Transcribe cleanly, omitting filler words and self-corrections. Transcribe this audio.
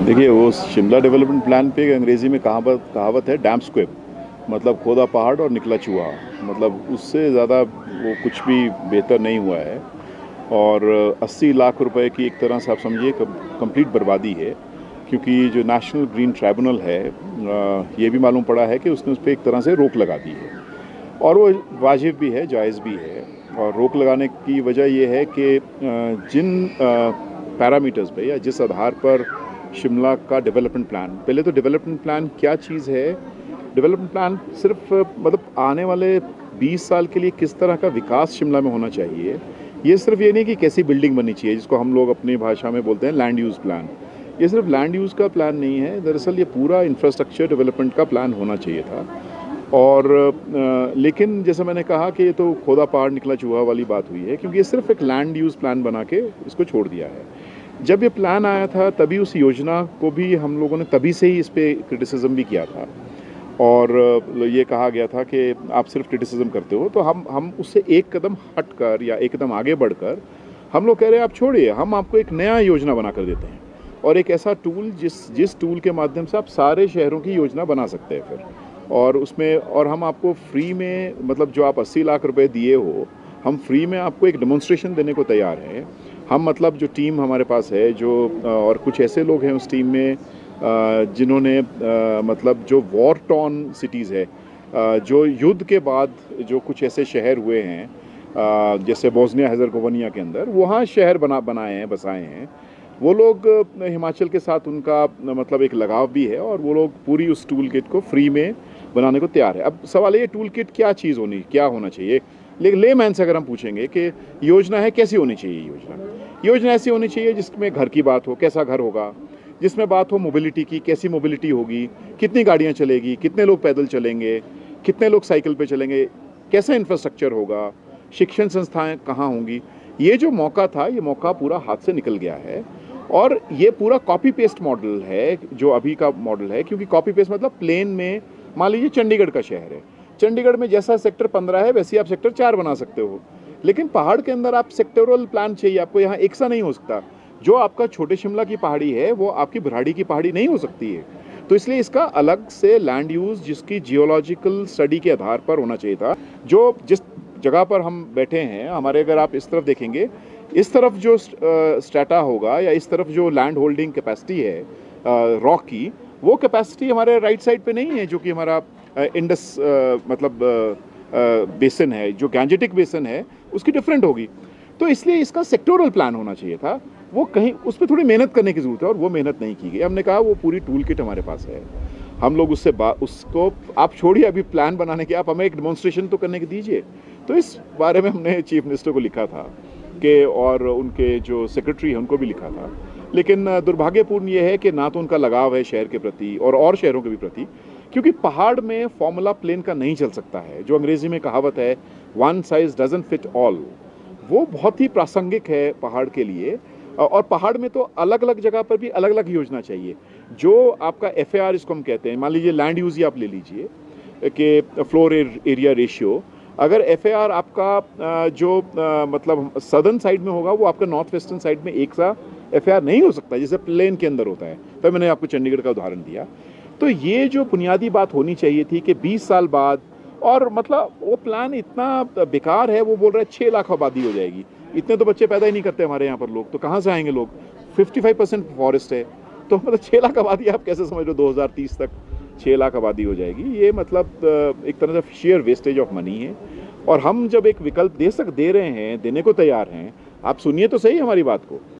देखिए, वो Shimla development plan पे अंग्रेज़ी में कहावत कहावत है डैम स्क्वेब, मतलब खोदा पहाड़ और निकला चूहा। मतलब उससे ज़्यादा वो कुछ भी बेहतर नहीं हुआ है। और 80 लाख रुपए की एक तरह से आप समझिए कंप्लीट बर्बादी है, क्योंकि जो नेशनल ग्रीन ट्राइब्यूनल है, ये भी मालूम पड़ा है कि उसने उस पे एक तरह से रोक लगा दी है। और वो वाजिब भी है, जायज़ भी है। और रोक लगाने की वजह ये है कि जिन पैरामीटर्स पे या जिस आधार पर शिमला का डेवलपमेंट प्लान, पहले तो डेवलपमेंट प्लान क्या चीज़ है? डेवलपमेंट प्लान सिर्फ मतलब आने वाले 20 साल के लिए किस तरह का विकास शिमला में होना चाहिए। ये सिर्फ ये नहीं कि कैसी बिल्डिंग बननी चाहिए, जिसको हम लोग अपनी भाषा में बोलते हैं लैंड यूज़ प्लान। ये सिर्फ लैंड यूज़ का प्लान नहीं है, दरअसल ये पूरा इंफ्रास्ट्रक्चर डेवलपमेंट का प्लान होना चाहिए था। और लेकिन जैसे मैंने कहा कि ये तो खोदा पहाड़ निकला चूहा वाली बात हुई है, क्योंकि ये सिर्फ एक लैंड यूज़ प्लान बना के इसको छोड़ दिया है। जब ये प्लान आया था तभी उस योजना को भी हम लोगों ने तभी से ही इस पे क्रिटिसिज्म भी किया था। और ये कहा गया था कि आप सिर्फ क्रिटिसिज्म करते हो, तो हम उससे एक कदम हटकर या एक कदम आगे बढ़कर हम लोग कह रहे हैं आप छोड़िए, हम आपको एक नया योजना बना कर देते हैं। और एक ऐसा टूल जिस टूल के माध्यम से आप सारे शहरों की योजना बना सकते हैं फिर। और उसमें और हम आपको फ्री में, मतलब जो आप 80 लाख रुपए दिए हो, हम फ्री में आपको एक डेमोन्स्ट्रेशन देने को तैयार हैं। हम, मतलब जो टीम हमारे पास है, जो और कुछ ऐसे लोग हैं उस टीम में जिन्होंने मतलब जो वॉर टॉर्न सिटीज़ है, जो युद्ध के बाद जो कुछ ऐसे शहर हुए हैं, जैसे बोस्निया हर्ज़ेगोविना के अंदर वहाँ शहर बनाए हैं, बसाए हैं। वो लोग हिमाचल के साथ उनका मतलब एक लगाव भी है, और वो लोग पूरी उस टूल किट को फ्री में बनाने को तैयार है। अब सवाल है ये टूल किट क्या होना चाहिए। लेकिन लेमैन से अगर हम पूछेंगे कि योजना है कैसी होनी चाहिए, योजना ऐसी होनी चाहिए जिसमें घर की बात हो, कैसा घर होगा, जिसमें बात हो मोबिलिटी की, कैसी मोबिलिटी होगी, कितनी गाड़ियाँ चलेगी, कितने लोग पैदल चलेंगे, कितने लोग साइकिल पे चलेंगे, कैसा इंफ्रास्ट्रक्चर होगा, शिक्षण संस्थाएं कहाँ होंगी। ये जो मौका था, ये मौका पूरा हाथ से निकल गया है। और ये पूरा कॉपी पेस्ट मॉडल है जो अभी का मॉडल है, क्योंकि कॉपी पेस्ट मतलब प्लेन में, मान लीजिए चंडीगढ़ का शहर है, चंडीगढ़ में जैसा सेक्टर 15 है वैसे ही आप सेक्टर 4 बना सकते हो। लेकिन पहाड़ के अंदर आप सेक्टरल प्लान चाहिए आपको, यहाँ एक सा नहीं हो सकता। जो आपका छोटे शिमला की पहाड़ी है वो आपकी भराड़ी की पहाड़ी नहीं हो सकती है। तो इसलिए इसका अलग से लैंड यूज़, जिसकी जियोलॉजिकल स्टडी के आधार पर होना चाहिए था। जो जिस जगह पर हम बैठे हैं, हमारे अगर आप इस तरफ देखेंगे, इस तरफ जो स्ट्रेटा होगा या इस तरफ जो लैंड होल्डिंग कैपेसिटी है रॉक की, वो कैपेसिटी हमारे राइट साइड पे नहीं है, जो कि हमारा इंडस मतलब बेसिन है, जो गैंजेटिक बेसिन है, उसकी डिफरेंट होगी। तो इसलिए इसका सेक्टोरल प्लान होना चाहिए था। वो कहीं उस पर थोड़ी मेहनत करने की ज़रूरत है, और वो मेहनत नहीं की गई। हमने कहा वो पूरी टूल किट हमारे पास है, हम लोग उसको आप छोड़िए अभी प्लान बनाने के, आप हमें एक डेमोन्स्ट्रेशन तो करने के दीजिए। तो इस बारे में हमने चीफ मिनिस्टर को लिखा था कि, और उनके जो सेक्रेटरी हैं उनको भी लिखा था। लेकिन दुर्भाग्यपूर्ण ये है कि ना तो उनका लगाव है शहर के प्रति और शहरों के भी प्रति, क्योंकि पहाड़ में फॉर्मूला प्लेन का नहीं चल सकता है। जो अंग्रेजी में कहावत है one size doesn't fit all, वो बहुत ही प्रासंगिक है पहाड़ के लिए। और पहाड़ में तो अलग अलग जगह पर भी अलग अलग योजना चाहिए। जो आपका FAR इसको हम कहते हैं, मान लीजिए लैंड यूज़ ही आप ले लीजिए कि फ्लोर एरिया रेशियो, अगर FAR आपका जो मतलब सदर्न साइड में होगा, वो आपका नॉर्थ वेस्टर्न साइड में एक सा FAR नहीं हो सकता जैसे प्लेन के अंदर होता है। तो मैंने आपको चंडीगढ़ का उदाहरण दिया। तो ये जो बुनियादी बात होनी चाहिए थी कि 20 साल बाद, और मतलब वो प्लान इतना बेकार है। वो बोल रहे हैं 6 लाख आबादी हो जाएगी। इतने तो बच्चे पैदा ही नहीं करते हमारे यहाँ पर लोग, तो कहाँ से आएंगे लोग? 55% फॉरेस्ट है, तो मतलब 6 लाख आबादी आप कैसे समझ लो 2030 तक 6 लाख आबादी हो जाएगी? ये मतलब एक तरह से शेयर वेस्टेज ऑफ मनी है। और हम जब एक विकल्प दे रहे हैं, देने को तैयार हैं, आप सुनिए तो सही हमारी बात को।